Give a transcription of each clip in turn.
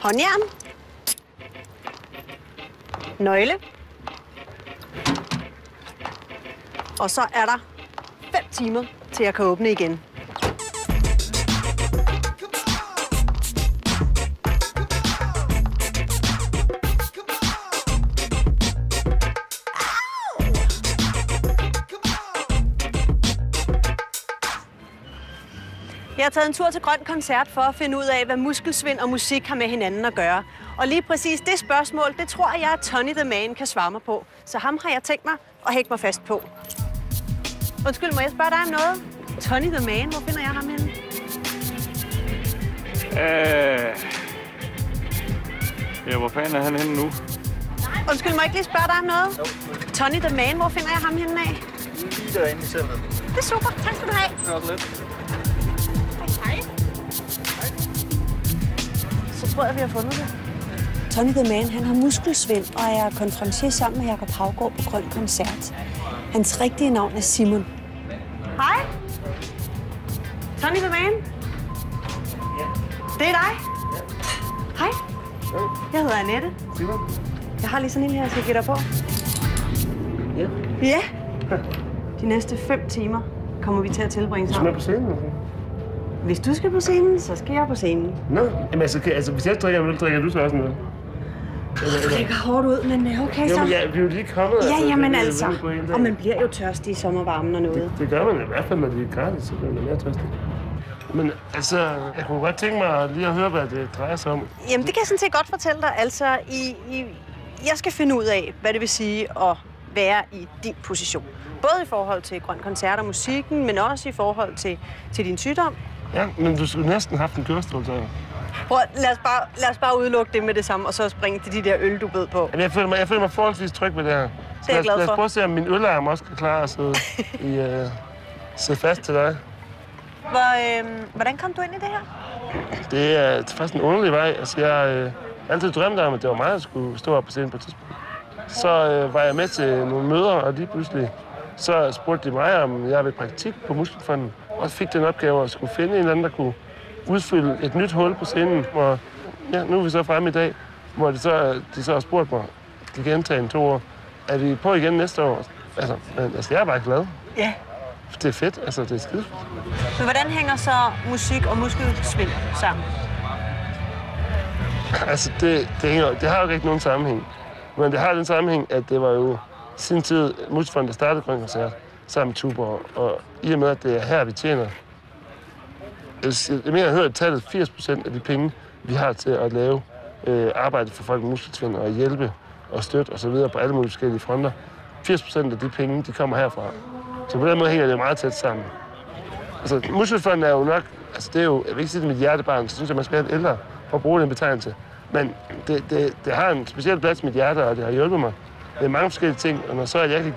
Håndjern. Nøgle. Og så er der 5 timer til jeg kan åbne igen. Jeg har taget en tur til Grøn Koncert for at finde ud af, hvad muskelsvind og musik har med hinanden at gøre. Og lige præcis det spørgsmål, det tror jeg, at Tony the Man kan svare mig på. Så ham har jeg tænkt mig at hække mig fast på. Undskyld, må jeg spørge dig om noget? Tony the Man, hvor finder jeg ham henne? Ja, hvor fanden er han henne nu? Undskyld, må jeg ikke lige spørge dig om noget? Tony the Man, hvor finder jeg ham henne af? Lige derinde i centret. Det er super. Tak skal du have. Det er også lidt. Hej. Så tror jeg, vi har fundet det. Tony the Man, han har muskelsvind og er konferencier sammen med Jacob Haugaard på Grøn Koncert. Hans rigtige navn er Simon. Hej. Tony the Man? Ja. Det er dig? Ja. Hej. Jeg hedder Annette. Simon? Jeg har lige sådan en her, jeg skal give dig på. Ja. Ja. De næste 5 timer kommer vi til at tilbringe Du sammen. skal med på scenen? Hvis du skal på scenen, så skal jeg på scenen. Nå, jamen altså hvis jeg drikker, drikker du så også noget? Det drikker hårdt ud, men okay så. Jo, men vi er jo lige kommet. Ja, jamen altså. Og man bliver jo tørstig i sommervarmen og noget. Det gør man i hvert fald, når det er gratis, så bliver man mere tørstig. Men altså, jeg kunne godt tænke mig lige at høre, hvad det drejer sig om. Jamen, det kan jeg sådan set godt fortælle dig. Altså, jeg skal finde ud af, hvad det vil sige at være i din position. Både i forhold til Grøn Koncert og musikken, men også i forhold til din sygdom. Ja, men du skulle næsten have haft en kørestol, så. Prøv, lad os bare udelukke det med det samme, og så springe til de der øl, du ved på. Jamen, jeg føler mig forholdsvis tryg ved det her. Så det er jeg glad for. Lad os prøve at se, om min ølarm også kan klare at sidde fast til dig. Hvordan kom du ind i det her? Det er faktisk en underlig vej. Altså, jeg altid drømte om, at det var mig, der skulle stå op på scenen på et tidspunkt. Så var jeg med til nogle møder, og lige pludselig så spurgte de mig, om jeg ville praktik på Muskelfonden. Og fik den opgave at skulle finde en eller anden, der kunne udfylde et nyt hul på scenen. Og ja, nu er vi så fremme i dag, hvor de så har spurgt mig, de gentager 2 år, er vi på igen næste år? Altså, jeg er bare glad. Ja. Det er fedt, altså det er skide. Men hvordan hænger så musik og muskelsvind sammen? Altså, det har jo ikke nogen sammenhæng. Men det har den sammenhæng, at det var jo sin tid Muskelfonden, der startede Grøn Koncert sammen med Tuborg. Og i og med, at det er her, vi tjener. Jeg mener, jeg hører tallet 80% af de penge, vi har til at lave arbejde for folk med muskelsvind og hjælpe og støtte osv. på alle mulige forskellige fronter. 80% af de penge, de kommer herfra. Så på den måde hænger det meget tæt sammen. Altså, Muskelfonden er jo nok, altså det er jo, jeg vil ikke sige det mit hjertebarn, så synes jeg, man skal have et ældre for at bruge den betegnelse. Men det har en speciel plads i mit hjerte, og det har hjulpet mig. Det er mange forskellige ting, og når så at jeg kan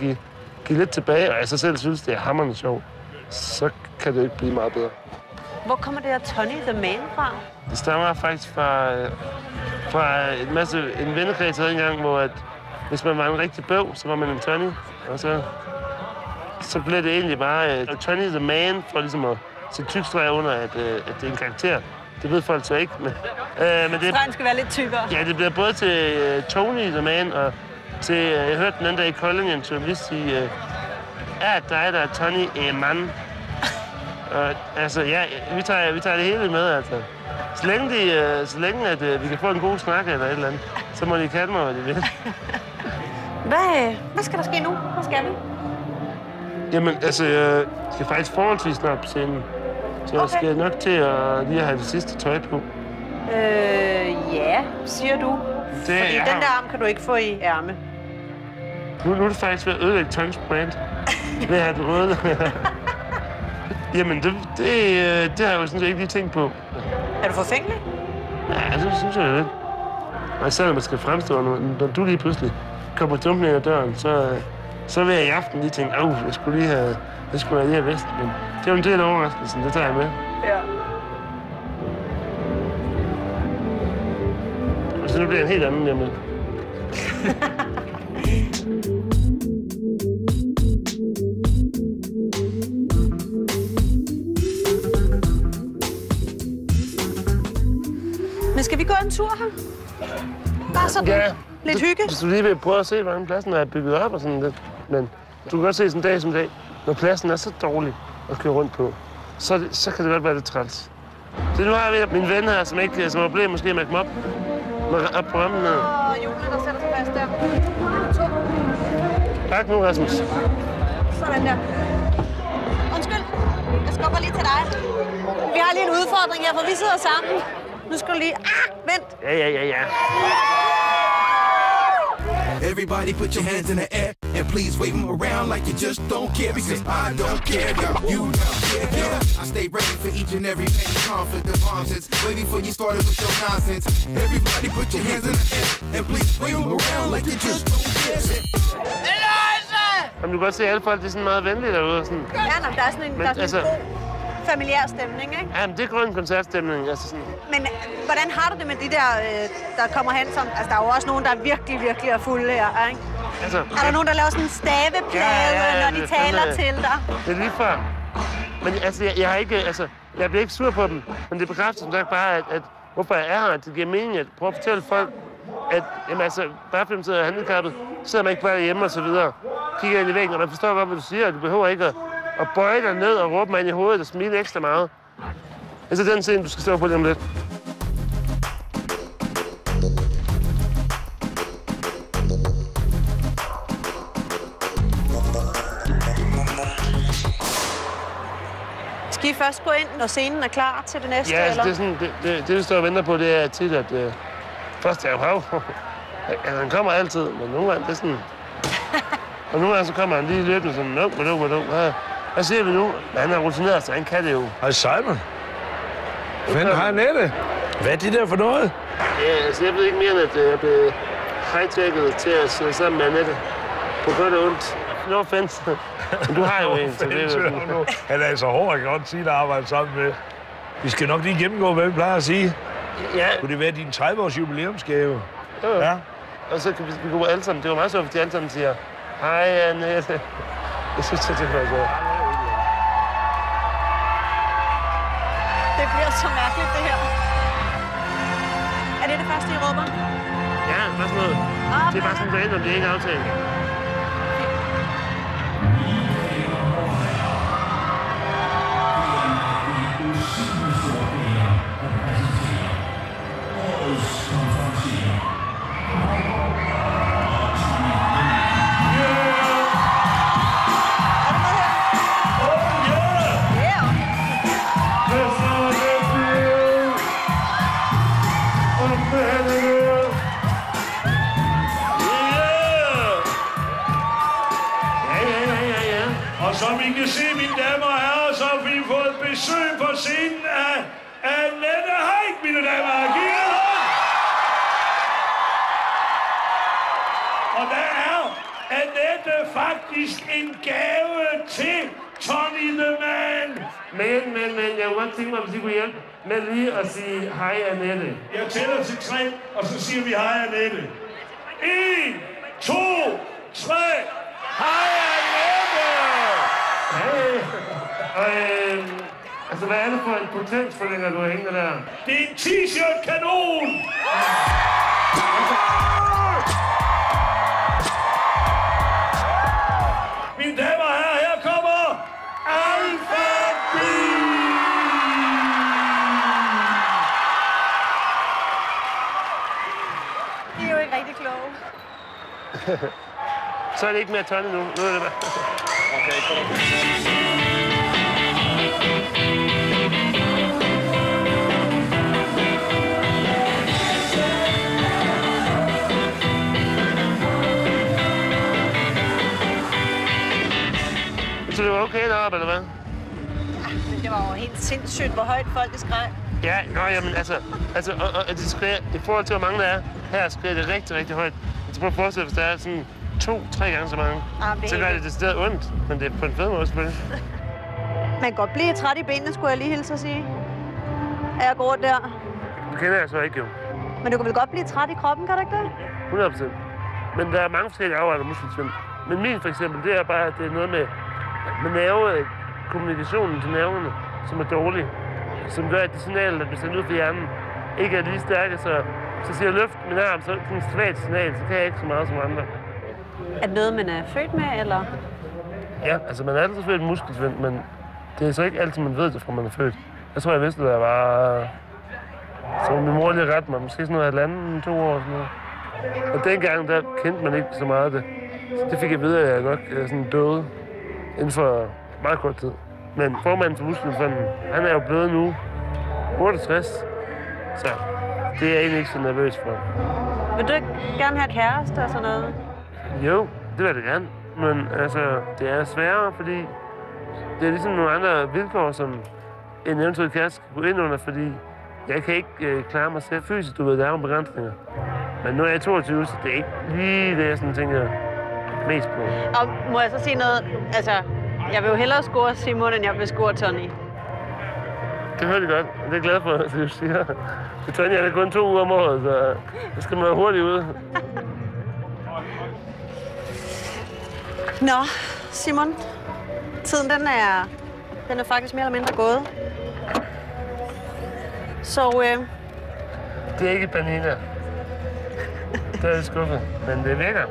give lidt tilbage, og jeg så selv synes, det er hammerende sjovt, så kan det ikke blive meget bedre. Hvor kommer det her Tony the Man fra? Det stammer faktisk fra en vennekreds havde engang, hvor at, hvis man var en rigtig bøv, så var man en Tony. Og så blev det egentlig bare Tony the Man, for ligesom at sætte tykstreg under, at det er en karakter. Det ved folk så ikke, men Stregen skal være lidt tykkere. Ja, det bliver både til Tony the Man, og til, jeg hørte den anden dag i Kolding, en journalist sige, er dig, der er Tony Man? Og altså, ja, vi tager det hele med, altså. Så længe at vi kan få en god snak eller et eller andet, så må de kalde mig, hvad de vil. Hvad skal der ske nu? Hvad skal vi? Jamen, altså, jeg skal faktisk forholdsvis snart på scenen. Så jeg skal nok til at lige have det sidste tøj på. Ja, siger du. Fordi den der arm kan du ikke få i ærme. Nu er det faktisk ved at ødelægge Tonys brand. Det har det røde. Jamen, det har jeg jo sådan set ikke lige tænkt på. Er du forfængelig? Ja, det synes jeg lidt. Og især når man skal fremstå, når du lige pludselig kommer dumpende ind ad døren, så vil jeg i aften lige tænke, jeg skulle lige have vidst. Men det er jo en del af overraskelsen, det tager jeg med. Ja. Og så nu bliver en helt anden hjemme. Men skal vi gå en tur her? Bare sådan lidt hygge? Hvis du lige vil prøve at se, hvordan pladsen er bygget op og sådan lidt. Men du kan godt se sådan en dag som dag, når pladsen er så dårlig at køre rundt på, så kan det godt være lidt træls. Så nu har jeg min ven her, som har problemer måske med at komme op på rammen. Julen, der sætter sig fast der. 2. Tak nu, Rasmus. Sådan der. Undskyld, jeg skubber lige til dig. Vi har lige en udfordring her, for vi sidder sammen. Nu skal du lige... vent. Ja. Everybody put your hands in the air and please wave them around like you just don't care because I don't care, you don't care. I stay ready for each and every conflict of arms way before you started with your nonsense. Everybody put your hands in the air and please wave them around like you just don't care. Jamen, du kan godt se, at alle folk er sådan meget venlige derude. Sådan. Ja, der er sådan en, der er sådan en god familiær stemning, ikke? Jamen, det er grøn koncertstemning. Altså sådan. Men hvordan har du det med de der kommer hen som... Altså, der er jo også nogen, der er virkelig er fulde her, ikke? Altså, er der nogen, der laver sådan en staveplade, når de taler til dig? Det er lige før. Men altså, jeg bliver ikke sur på dem. Men det bekræfter som sagt bare, at hvorfor jeg er her, at det giver mening at prøve at fortælle folk, at jamen, altså, bare fordi man sidder handicappet, sidder man ikke bare hjemme og så videre. Kigger ind i væggen, og man forstår godt, hvad du siger, og du behøver ikke at bøje dig ned og råbe mig ind i hovedet og smile ekstra meget. Altså den scene, du skal stå på lige om lidt. Skal I først gå ind, når scenen er klar til det næste, ja, altså, eller? Det er sådan, det vi står og venter på, det er tit, at først er jo altså, han kommer altid, men nogle gange, det er sådan... Og nogle gange så kommer han lige løbende sådan, hvad siger vi nu? Men han er rutineret, så han kan det jo. Hej Simon. Hej Annette. Hvad er det der for noget? Ja, altså jeg ved ikke mere, end at jeg blev high-tagget til at sidde sammen med Annette. På godt og ondt. No offense. Men du har jo en, så det er jo sådan. Han er altså hård, jeg kan godt sige, at arbejde sammen med. Vi skal nok lige gennemgå, hvad vi plejer at sige. Ja. Kunne det være din 30-års jubilæumsgave? Ja. Og så kan vi gå alle sammen. Det var meget sjovt, fordi alle sammen siger, hej Annette. Jeg synes, det er så. Det bliver så mærkeligt, det her. Er det første, I råber? Ja, hvad sådan noget. Det er bare sådan random, det er ikke aftalt. Som I kan se, mine damer og herrer, så har vi fået besøg på scenen af Annette Heick, mine damer og herrer. Og der er Annette faktisk en gave til Tony the Man. Men, jeg kunne godt tænke mig, hvis I kunne hjælpe med lige at sige hej Annette. Jeg tæller til 3, og så siger vi hej Annette. 1, 2, 3, hej Annette! Hey. Og altså, hvad er det for en potensforlænger, du hænger der? Det er en t-shirt-kanon! Mine damer og herrer, her kommer Alpha B! De er jo ikke rigtig kloge. Så er det ikke mere Tony nu. Nu er det bare... Okay, kom. Så det var okay deroppe, eller hvad? Men det var jo helt sindssygt, hvor højt folk skreg. Ja, jamen altså og de skriger, i forhold til hvor mange der er, her skriger det rigtig, rigtig højt. Så prøv at forestille, hvis der er sådan 2-3 gange så mange. Så gør det decideret ondt, men det er på en fed måde selvfølgelig. Man kan godt blive træt i benene, skulle jeg lige hilse at sige. Er jeg går der? Det kender jeg så ikke jo. Men du kan vel godt blive træt i kroppen, kan du ikke det? 100%. Men der er mange forskellige afrettet af muskelsvind. Men min for eksempel, det er bare, at det er noget med kommunikationen til nerverne, som er dårlig. Som gør, at de signaler, der bliver sendt ud fra hjernen, ikke er lige stærke, så siger jeg løft min arm, så er det sådan et svagt signal, så kan jeg ikke så meget som andre. Er det noget, man er født med, eller? Ja, altså man er altid født muskelsvind, men det er så ikke altid, man ved det, fra man er født. Jeg tror, jeg vidste, at jeg var... Så min mor lige ret mig, måske sådan noget 1,5-2 år sådan noget. Og dengang, der kendte man ikke så meget af det. Så det fik jeg ved, at jeg nok sådan døde inden for meget kort tid. Men formanden for Muskelsvinden, han er jo blevet nu 68, så det er jeg egentlig ikke så nervøs for. Vil du ikke gerne have kæreste og sådan noget? Jo, det vil jeg da gerne. Men altså, det er sværere, fordi det er ligesom nogle andre vilkår, som en eventuel kæreste kan gå ind under, fordi jeg kan ikke klare mig selv fysisk, du ved, der er nogle begrænsninger. Men nu er jeg 22, så det er ikke lige det, jeg sådan tænker mest på. Og må jeg så sige noget? Altså, jeg vil jo hellere score Simon, end jeg vil score Tony. Det hører de godt, og det er jeg glad for, at du siger. Tony er kun 2 uger om året, så det skal man være hurtigt ude. Nå, Simon. Tiden, den er faktisk mere eller mindre gået. Så, Det er ikke Panina. Det er lidt skuffet, men det virker.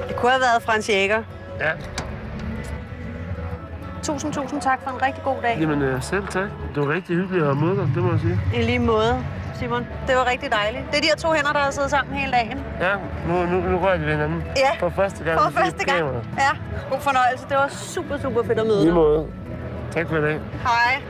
det kunne have været Frans Jäger. Ja. Tusind tak for en rigtig god dag. Jamen selv tak. Det var rigtig hyggeligt at møde dig, det må jeg sige. I lige måde, Simon. Det var rigtig dejligt. Det er de her 2 hænder, der har siddet sammen hele dagen. Ja, nu rører de ved hinanden. Ja. For første gang. For første gang. Ja, god fornøjelse. Det var super fedt at møde Lige dig. måde. Tak for i dag. Hej.